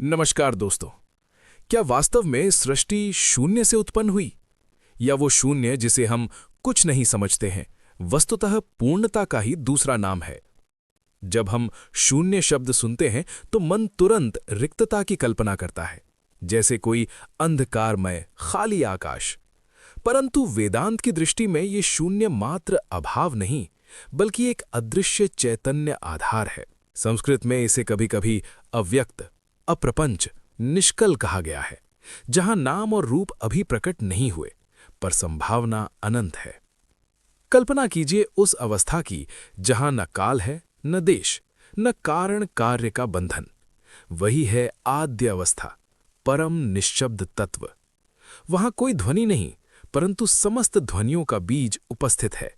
नमस्कार दोस्तों। क्या वास्तव में सृष्टि शून्य से उत्पन्न हुई, या वो शून्य जिसे हम कुछ नहीं समझते हैं वस्तुतः पूर्णता का ही दूसरा नाम है? जब हम शून्य शब्द सुनते हैं तो मन तुरंत रिक्तता की कल्पना करता है, जैसे कोई अंधकारमय खाली आकाश। परंतु वेदांत की दृष्टि में ये शून्य मात्र अभाव नहीं, बल्कि एक अदृश्य चैतन्य आधार है। संस्कृत में इसे कभी-कभी अव्यक्त, अप्रपंच, निष्कल कहा गया है, जहां नाम और रूप अभी प्रकट नहीं हुए, पर संभावना अनंत है। कल्पना कीजिए उस अवस्था की जहां न काल है, न देश, न कारण कार्य का बंधन। वही है आद्य अवस्था, परम निश्शब्द तत्व। वहां कोई ध्वनि नहीं, परंतु समस्त ध्वनियों का बीज उपस्थित है।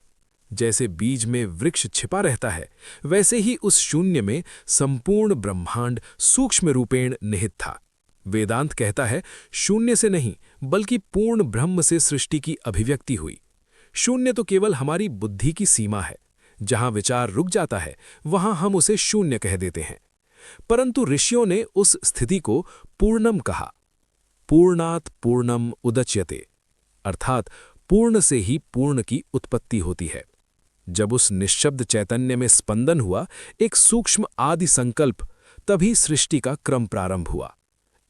जैसे बीज में वृक्ष छिपा रहता है, वैसे ही उस शून्य में संपूर्ण ब्रह्मांड सूक्ष्म रूपेण निहित था। वेदांत कहता है, शून्य से नहीं बल्कि पूर्ण ब्रह्म से सृष्टि की अभिव्यक्ति हुई। शून्य तो केवल हमारी बुद्धि की सीमा है। जहां विचार रुक जाता है, वहां हम उसे शून्य कह देते हैं। परंतु ऋषियों ने उस स्थिति को पूर्णम कहा। पूर्णात् पूर्णम उदच्यते, अर्थात पूर्ण से ही पूर्ण की उत्पत्ति होती है। जब उस निश्शब्द चैतन्य में स्पंदन हुआ, एक सूक्ष्म आदि संकल्प, तभी सृष्टि का क्रम प्रारंभ हुआ।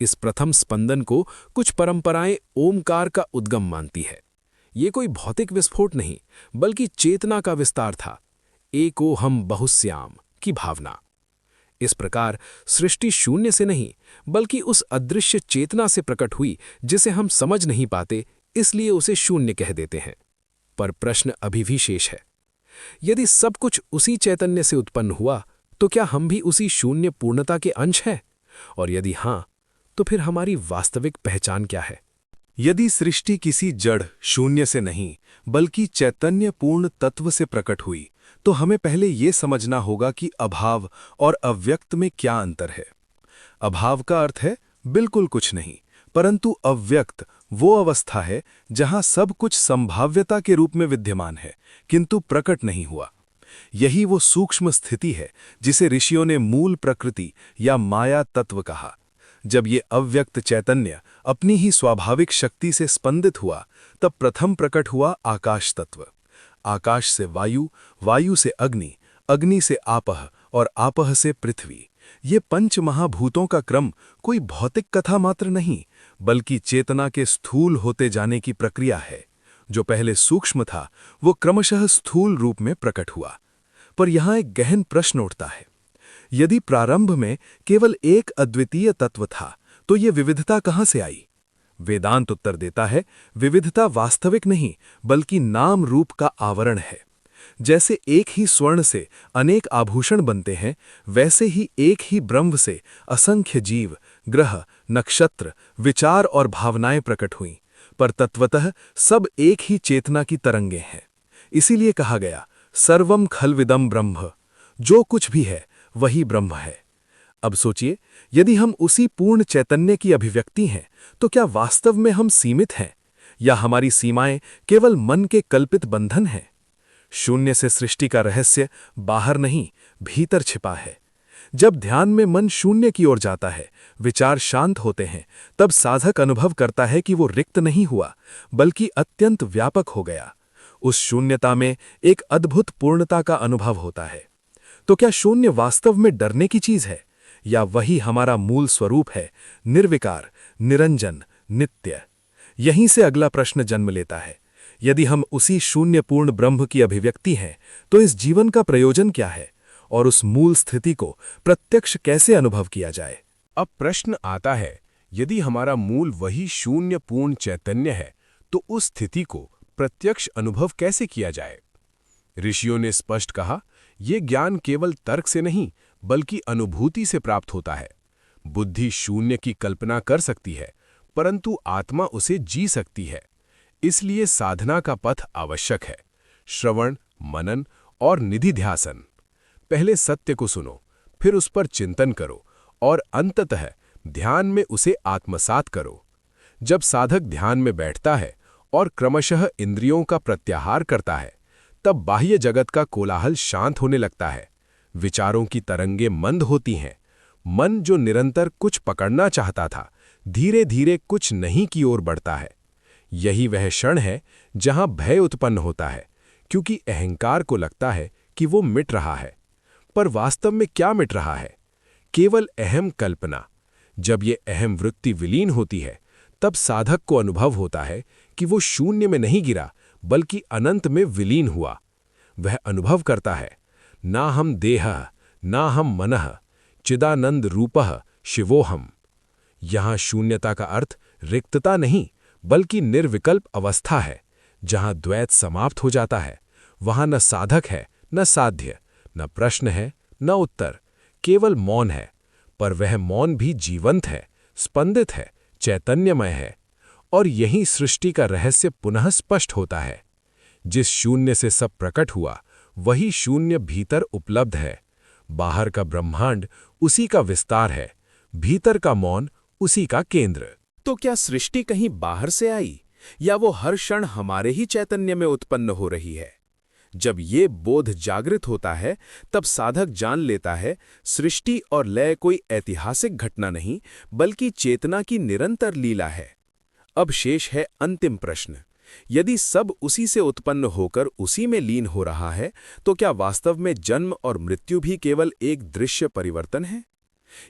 इस प्रथम स्पंदन को कुछ परंपराएं ओमकार का उद्गम मानती है। ये कोई भौतिक विस्फोट नहीं, बल्कि चेतना का विस्तार था। एको हम बहुश्याम की भावना। इस प्रकार सृष्टि शून्य से नहीं, बल्कि उस अदृश्य चेतना से प्रकट हुई जिसे हम समझ नहीं पाते, इसलिए उसे शून्य कह देते हैं। पर प्रश्न अभी भी शेष है। यदि सब कुछ उसी चैतन्य से उत्पन्न हुआ, तो क्या हम भी उसी शून्य पूर्णता के अंश हैं? और यदि हां, तो फिर हमारी वास्तविक पहचान क्या है? यदि सृष्टि किसी जड़ शून्य से नहीं, बल्कि चैतन्य पूर्ण तत्व से प्रकट हुई, तो हमें पहले ये समझना होगा कि अभाव और अव्यक्त में क्या अंतर है। अभाव का अर्थ है बिल्कुल कुछ नहीं, परंतु अव्यक्त वो अवस्था है जहां सब कुछ संभाव्यता के रूप में विद्यमान है, किंतु प्रकट नहीं हुआ। यही वो सूक्ष्म स्थिति है जिसे ऋषियों ने मूल प्रकृति या माया तत्व कहा। जब ये अव्यक्त चैतन्य अपनी ही स्वाभाविक शक्ति से स्पंदित हुआ, तब प्रथम प्रकट हुआ आकाश तत्व। आकाश से वायु, वायु से अग्नि, अग्नि से आपह और आपह से पृथ्वी। ये पंच महाभूतों का क्रम कोई भौतिक कथा मात्र नहीं, बल्कि चेतना के स्थूल होते जाने की प्रक्रिया है। जो पहले सूक्ष्म था, वो क्रमशः स्थूल रूप में प्रकट हुआ। पर यहाँ एक गहन प्रश्न उठता है। यदि प्रारंभ में केवल एक अद्वितीय तत्व था, तो ये विविधता कहाँ से आई? वेदांत उत्तर देता है, विविधता वास्तविक नहीं, बल्कि नाम रूप का आवरण है। जैसे एक ही स्वर्ण से अनेक आभूषण बनते हैं, वैसे ही एक ही ब्रह्म से असंख्य जीव, ग्रह, नक्षत्र, विचार और भावनाएं प्रकट हुईं, पर तत्वतः सब एक ही चेतना की तरंगें हैं। इसीलिए कहा गया, सर्वम खल्विदम ब्रह्म। जो कुछ भी है वही ब्रह्म है। अब सोचिए, यदि हम उसी पूर्ण चैतन्य की अभिव्यक्ति हैं, तो क्या वास्तव में हम सीमित हैं, या हमारी सीमाएं केवल मन के कल्पित बंधन हैं? शून्य से सृष्टि का रहस्य बाहर नहीं, भीतर छिपा है। जब ध्यान में मन शून्य की ओर जाता है, विचार शांत होते हैं, तब साधक अनुभव करता है कि वो रिक्त नहीं हुआ, बल्कि अत्यंत व्यापक हो गया। उस शून्यता में एक अद्भुत पूर्णता का अनुभव होता है। तो क्या शून्य वास्तव में डरने की चीज है, या वही हमारा मूल स्वरूप है, निर्विकार, निरंजन, नित्य? यहीं से अगला प्रश्न जन्म लेता है। यदि हम उसी शून्य पूर्ण ब्रह्म की अभिव्यक्ति हैं, तो इस जीवन का प्रयोजन क्या है, और उस मूल स्थिति को प्रत्यक्ष कैसे अनुभव किया जाए? अब प्रश्न आता है, यदि हमारा मूल वही शून्य पूर्ण चैतन्य है, तो उस स्थिति को प्रत्यक्ष अनुभव कैसे किया जाए? ऋषियों ने स्पष्ट कहा, यह ज्ञान केवल तर्क से नहीं, बल्कि अनुभूति से प्राप्त होता है। बुद्धि शून्य की कल्पना कर सकती है, परंतु आत्मा उसे जी सकती है। इसलिए साधना का पथ आवश्यक है, श्रवण, मनन और निधिध्यासन। पहले सत्य को सुनो, फिर उस पर चिंतन करो, और अंततः ध्यान में उसे आत्मसात करो। जब साधक ध्यान में बैठता है और क्रमशः इंद्रियों का प्रत्याहार करता है, तब बाह्य जगत का कोलाहल शांत होने लगता है। विचारों की तरंगें मंद होती हैं, मन जो निरंतर कुछ पकड़ना चाहता था, धीरे धीरे कुछ नहीं की ओर बढ़ता है। यही वह क्षण है जहां भय उत्पन्न होता है, क्योंकि अहंकार को लगता है कि वो मिट रहा है। पर वास्तव में क्या मिट रहा है? केवल अहम कल्पना। जब ये अहम वृत्ति विलीन होती है, तब साधक को अनुभव होता है कि वो शून्य में नहीं गिरा, बल्कि अनंत में विलीन हुआ। वह अनुभव करता है, ना हम देहः ना हम मनः, चिदानंद रूपः शिवोहम। यहाँ शून्यता का अर्थ रिक्तता नहीं, बल्कि निर्विकल्प अवस्था है। जहाँ द्वैत समाप्त हो जाता है, वहाँ न साधक है, न साध्य, न प्रश्न है, न उत्तर, केवल मौन है। पर वह मौन भी जीवंत है, स्पंदित है, चैतन्यमय है। और यही सृष्टि का रहस्य पुनः स्पष्ट होता है। जिस शून्य से सब प्रकट हुआ, वही शून्य भीतर उपलब्ध है। बाहर का ब्रह्मांड उसी का विस्तार है, भीतर का मौन उसी का केंद्र। तो क्या सृष्टि कहीं बाहर से आई, या वो हर क्षण हमारे ही चैतन्य में उत्पन्न हो रही है? जब ये बोध जागृत होता है, तब साधक जान लेता है सृष्टि और लय कोई ऐतिहासिक घटना नहीं, बल्कि चेतना की निरंतर लीला है। अब शेष है अंतिम प्रश्न। यदि सब उसी से उत्पन्न होकर उसी में लीन हो रहा है, तो क्या वास्तव में जन्म और मृत्यु भी केवल एक दृश्य परिवर्तन है?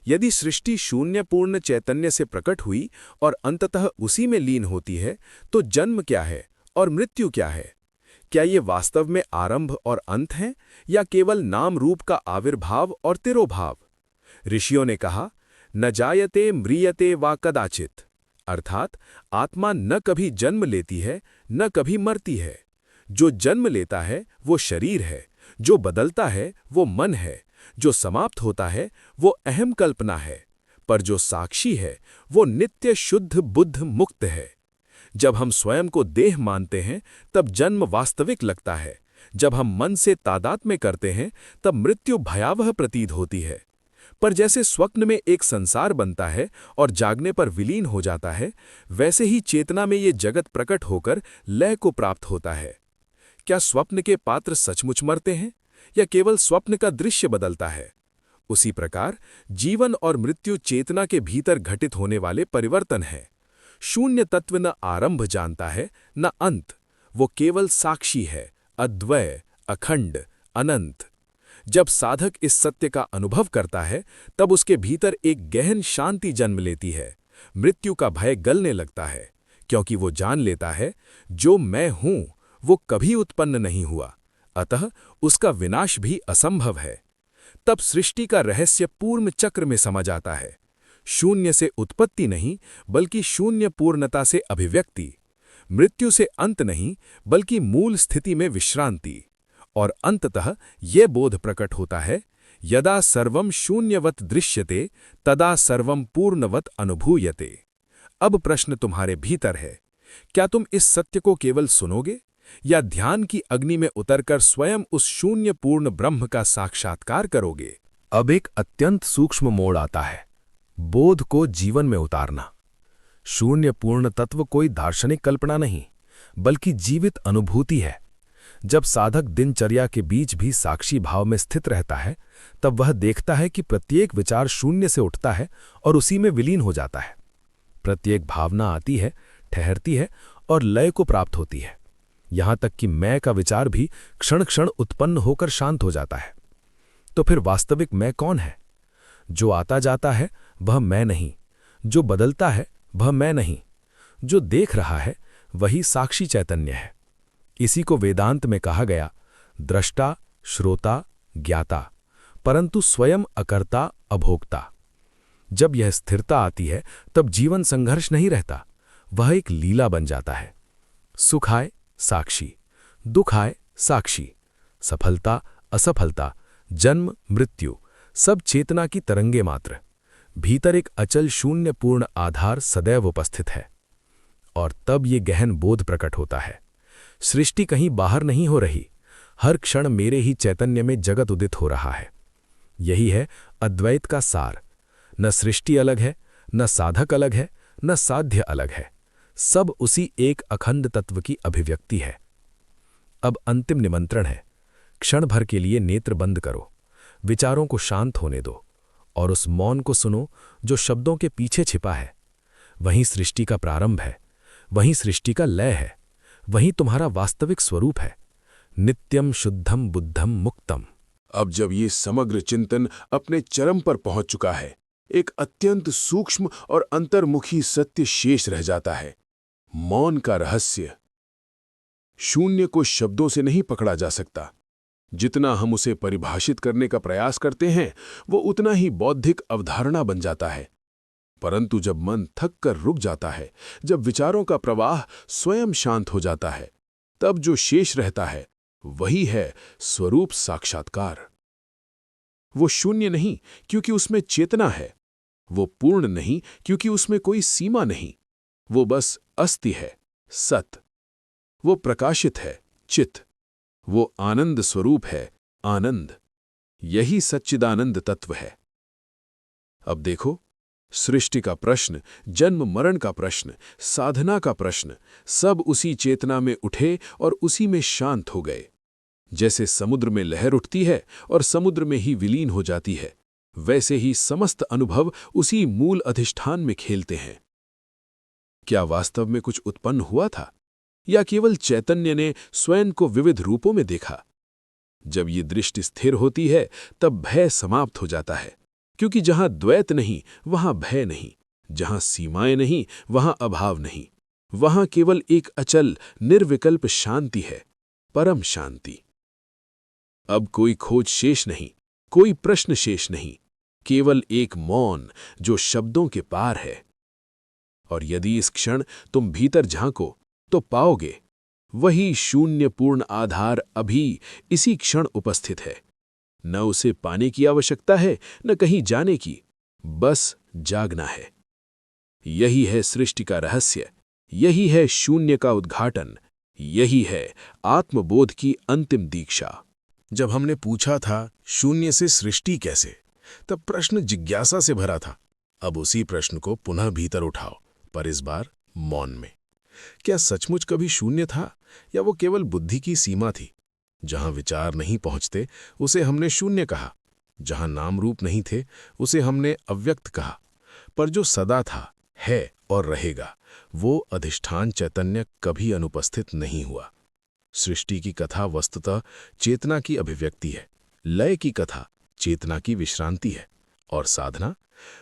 यदि सृष्टि शून्य पूर्ण चैतन्य से प्रकट हुई और अंततः उसी में लीन होती है, तो जन्म क्या है और मृत्यु क्या है? क्या ये वास्तव में आरंभ और अंत हैं, या केवल नाम रूप का आविर्भाव और तिरोभाव? ऋषियों ने कहा, न जायते म्रियते वा कदाचित, अर्थात आत्मा न कभी जन्म लेती है, न कभी मरती है। जो जन्म लेता है वो शरीर है, जो बदलता है वो मन है, जो समाप्त होता है वो अहम कल्पना है, पर जो साक्षी है वो नित्य शुद्ध बुद्ध मुक्त है। जब हम स्वयं को देह मानते हैं, तब जन्म वास्तविक लगता है। जब हम मन से तादात्म्य करते हैं, तब मृत्यु भयावह प्रतीत होती है। पर जैसे स्वप्न में एक संसार बनता है और जागने पर विलीन हो जाता है, वैसे ही चेतना में ये जगत प्रकट होकर लय को प्राप्त होता है। क्या स्वप्न के पात्र सचमुच मरते हैं, या केवल स्वप्न का दृश्य बदलता है? उसी प्रकार जीवन और मृत्यु चेतना के भीतर घटित होने वाले परिवर्तन हैं। शून्य तत्व न आरंभ जानता है, न अंत। वो केवल साक्षी है, अद्वय, अखंड, अनंत। जब साधक इस सत्य का अनुभव करता है, तब उसके भीतर एक गहन शांति जन्म लेती है। मृत्यु का भय गलने लगता है, क्योंकि वो जान लेता है, जो मैं हूं वो कभी उत्पन्न नहीं हुआ, अतः उसका विनाश भी असंभव है। तब सृष्टि का रहस्य पूर्ण चक्र में समझ आता है। शून्य से उत्पत्ति नहीं, बल्कि शून्य पूर्णता से अभिव्यक्ति। मृत्यु से अंत नहीं, बल्कि मूल स्थिति में विश्रांति। और अंततः ये बोध प्रकट होता है, यदा सर्वम शून्यवत दृश्यते तदा सर्वम पूर्णवत अनुभूयते। अब प्रश्न तुम्हारे भीतर है, क्या तुम इस सत्य को केवल सुनोगे, या ध्यान की अग्नि में उतरकर स्वयं उस शून्य पूर्ण ब्रह्म का साक्षात्कार करोगे? अब एक अत्यंत सूक्ष्म मोड़ आता है, बोध को जीवन में उतारना। शून्य पूर्ण तत्व कोई दार्शनिक कल्पना नहीं, बल्कि जीवित अनुभूति है। जब साधक दिनचर्या के बीच भी साक्षी भाव में स्थित रहता है, तब वह देखता है कि प्रत्येक विचार शून्य से उठता है और उसी में विलीन हो जाता है। प्रत्येक भावना आती है, ठहरती है और लय को प्राप्त होती है। यहां तक कि मैं का विचार भी क्षण क्षण उत्पन्न होकर शांत हो जाता है। तो फिर वास्तविक मैं कौन है? जो आता जाता है वह मैं नहीं, जो बदलता है वह मैं नहीं, जो देख रहा है वही साक्षी चैतन्य है। इसी को वेदांत में कहा गया, दृष्टा, श्रोता, ज्ञाता, परंतु स्वयं अकर्ता, अभोक्ता। जब यह स्थिरता आती है, तब जीवन संघर्ष नहीं रहता, वह एक लीला बन जाता है। सुख आए साक्षी, दुख आए साक्षी, सफलता असफलता, जन्म मृत्यु, सब चेतना की तरंगे मात्र। भीतर एक अचल शून्य पूर्ण आधार सदैव उपस्थित है। और तब ये गहन बोध प्रकट होता है, सृष्टि कहीं बाहर नहीं हो रही, हर क्षण मेरे ही चैतन्य में जगत उदित हो रहा है। यही है अद्वैत का सार। न सृष्टि अलग है, न साधक अलग है, न साध्य अलग है, सब उसी एक अखंड तत्व की अभिव्यक्ति है। अब अंतिम निमंत्रण है, क्षण भर के लिए नेत्र बंद करो, विचारों को शांत होने दो और उस मौन को सुनो जो शब्दों के पीछे छिपा है। वहीं सृष्टि का प्रारंभ है, वहीं सृष्टि का लय है, वहीं तुम्हारा वास्तविक स्वरूप है, नित्यम शुद्धम बुद्धम मुक्तम। अब जब ये समग्र चिंतन अपने चरम पर पहुंच चुका है, एक अत्यंत सूक्ष्म और अंतर्मुखी सत्य शेष रह जाता है, मौन का रहस्य। शून्य को शब्दों से नहीं पकड़ा जा सकता। जितना हम उसे परिभाषित करने का प्रयास करते हैं, वो उतना ही बौद्धिक अवधारणा बन जाता है। परंतु जब मन थक कर रुक जाता है, जब विचारों का प्रवाह स्वयं शांत हो जाता है, तब जो शेष रहता है वही है स्वरूप साक्षात्कार। वो शून्य नहीं क्योंकि उसमें चेतना है, वो पूर्ण नहीं क्योंकि उसमें कोई सीमा नहीं, वो बस अस्ति है, सत। वो प्रकाशित है, चित। वो आनंद स्वरूप है, आनंद। यही सच्चिदानंद तत्व है। अब देखो, सृष्टि का प्रश्न, जन्म मरण का प्रश्न, साधना का प्रश्न, सब उसी चेतना में उठे और उसी में शांत हो गए। जैसे समुद्र में लहर उठती है और समुद्र में ही विलीन हो जाती है, वैसे ही समस्त अनुभव उसी मूल अधिष्ठान में खेलते हैं। क्या वास्तव में कुछ उत्पन्न हुआ था, या केवल चैतन्य ने स्वयं को विविध रूपों में देखा? जब ये दृष्टि स्थिर होती है, तब भय समाप्त हो जाता है, क्योंकि जहां द्वैत नहीं वहां भय नहीं, जहां सीमाएं नहीं वहां अभाव नहीं, वहां केवल एक अचल निर्विकल्प शांति है, परम शांति। अब कोई खोज शेष नहीं, कोई प्रश्न शेष नहीं, केवल एक मौन जो शब्दों के पार है। और यदि इस क्षण तुम भीतर झांको तो पाओगे वही शून्य पूर्ण आधार अभी इसी क्षण उपस्थित है। न उसे पाने की आवश्यकता है, न कहीं जाने की, बस जागना है। यही है सृष्टि का रहस्य, यही है शून्य का उद्घाटन, यही है आत्मबोध की अंतिम दीक्षा। जब हमने पूछा था शून्य से सृष्टि कैसे, तब प्रश्न जिज्ञासा से भरा था। अब उसी प्रश्न को पुनः भीतर उठाओ, पर इस बार मौन में। क्या सचमुच कभी शून्य था, या वो केवल बुद्धि की सीमा थी? जहां विचार नहीं पहुंचते उसे हमने शून्य कहा, जहां नाम रूप नहीं थे उसे हमने अव्यक्त कहा, पर जो सदा था, है और रहेगा, वो अधिष्ठान चैतन्य कभी अनुपस्थित नहीं हुआ। सृष्टि की कथा वस्तुतः चेतना की अभिव्यक्ति है, लय की कथा चेतना की विश्रांति है, और साधना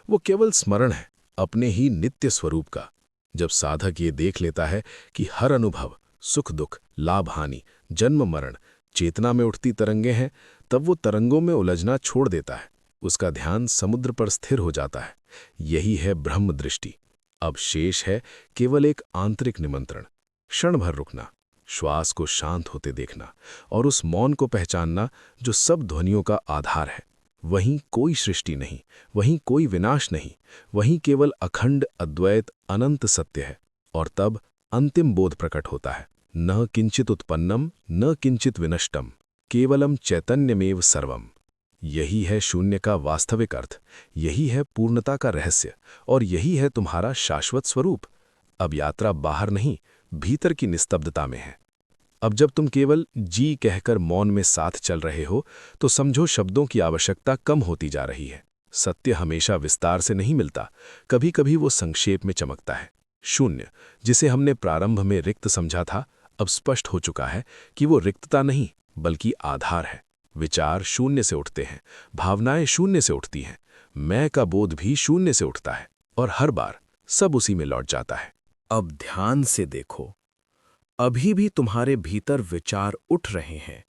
वो केवल स्मरण है अपने ही नित्य स्वरूप का। जब साधक ये देख लेता है कि हर अनुभव, सुख दुख, लाभ हानि, जन्म मरण चेतना में उठती तरंगें हैं, तब वो तरंगों में उलझना छोड़ देता है, उसका ध्यान समुद्र पर स्थिर हो जाता है। यही है ब्रह्म दृष्टि। अब शेष है केवल एक आंतरिक निमंत्रण, क्षण भर रुकना, श्वास को शांत होते देखना और उस मौन को पहचानना जो सब ध्वनियों का आधार है। वहीं कोई सृष्टि नहीं, वहीं कोई विनाश नहीं, वहीं केवल अखंड अद्वैत अनंत सत्य है। और तब अंतिम बोध प्रकट होता है, न किंचित उत्पन्नम न किंचित विनष्टम, केवलम चैतन्यमेव सर्वम। यही है शून्य का वास्तविक अर्थ, यही है पूर्णता का रहस्य, और यही है तुम्हारा शाश्वत स्वरूप। अब यात्रा बाहर नहीं, भीतर की निस्तब्धता में है। अब जब तुम केवल जी कहकर मौन में साथ चल रहे हो, तो समझो शब्दों की आवश्यकता कम होती जा रही है। सत्य हमेशा विस्तार से नहीं मिलता, कभी कभी वो संक्षेप में चमकता है। शून्य, जिसे हमने प्रारंभ में रिक्त समझा था, अब स्पष्ट हो चुका है कि वो रिक्तता नहीं बल्कि आधार है। विचार शून्य से उठते हैं, भावनाएं शून्य से उठती हैं, मैं का बोध भी शून्य से उठता है, और हर बार सब उसी में लौट जाता है। अब ध्यान से देखो, अभी भी तुम्हारे भीतर विचार उठ रहे हैं,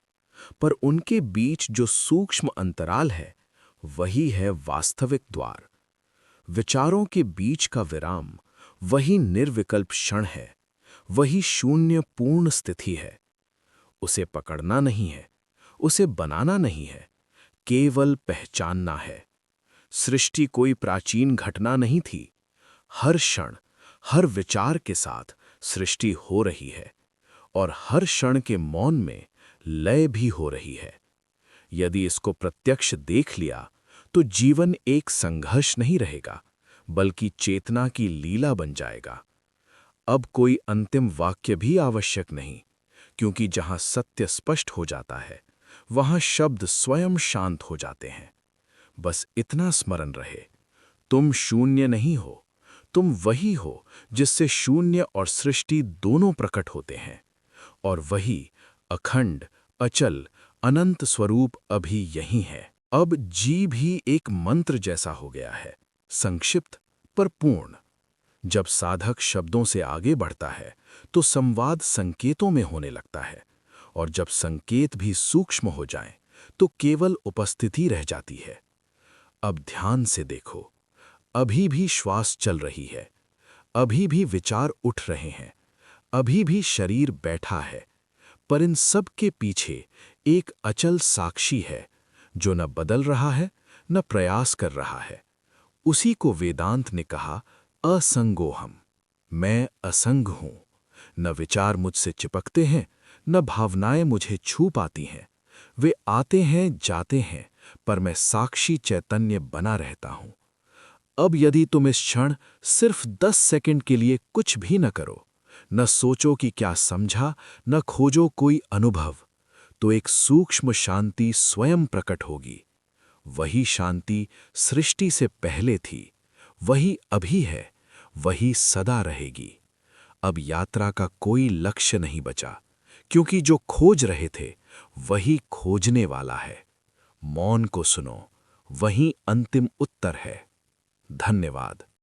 पर उनके बीच जो सूक्ष्म अंतराल है वही है वास्तविक द्वार। विचारों के बीच का विराम वही निर्विकल्प क्षण है, वही शून्य पूर्ण स्थिति है। उसे पकड़ना नहीं है, उसे बनाना नहीं है, केवल पहचानना है। सृष्टि कोई प्राचीन घटना नहीं थी। हर क्षण, हर विचार के साथ सृष्टि हो रही है, और हर क्षण के मौन में लय भी हो रही है। यदि इसको प्रत्यक्ष देख लिया तो जीवन एक संघर्ष नहीं रहेगा, बल्कि चेतना की लीला बन जाएगा। अब कोई अंतिम वाक्य भी आवश्यक नहीं, क्योंकि जहां सत्य स्पष्ट हो जाता है, वहां शब्द स्वयं शांत हो जाते हैं। बस इतना स्मरण रहे, तुम शून्य नहीं हो, तुम वही हो जिससे शून्य और सृष्टि दोनों प्रकट होते हैं, और वही अखंड, अचल, अनंत स्वरूप अभी यही है। अब जी भी एक मंत्र जैसा हो गया है, संक्षिप्त पर पूर्ण। जब साधक शब्दों से आगे बढ़ता है तो संवाद संकेतों में होने लगता है, और जब संकेत भी सूक्ष्म हो जाएं तो केवल उपस्थिति रह जाती है। अब ध्यान से देखो, अभी भी श्वास चल रही है, अभी भी विचार उठ रहे हैं, अभी भी शरीर बैठा है, पर इन सब के पीछे एक अचल साक्षी है जो न बदल रहा है न प्रयास कर रहा है। उसी को वेदांत ने कहा असंगोहम, मैं असंग हूं। न विचार मुझसे चिपकते हैं, न भावनाएं मुझे छू पाती हैं। वे आते हैं जाते हैं, पर मैं साक्षी चैतन्य बना रहता हूं। अब यदि तुम इस क्षण सिर्फ 10 सेकंड के लिए कुछ भी न करो, न सोचो कि क्या समझा, न खोजो कोई अनुभव, तो एक सूक्ष्म शांति स्वयं प्रकट होगी। वही शांति सृष्टि से पहले थी, वही अभी है, वही सदा रहेगी। अब यात्रा का कोई लक्ष्य नहीं बचा, क्योंकि जो खोज रहे थे वही खोजने वाला है। मौन को सुनो, वही अंतिम उत्तर है। धन्यवाद।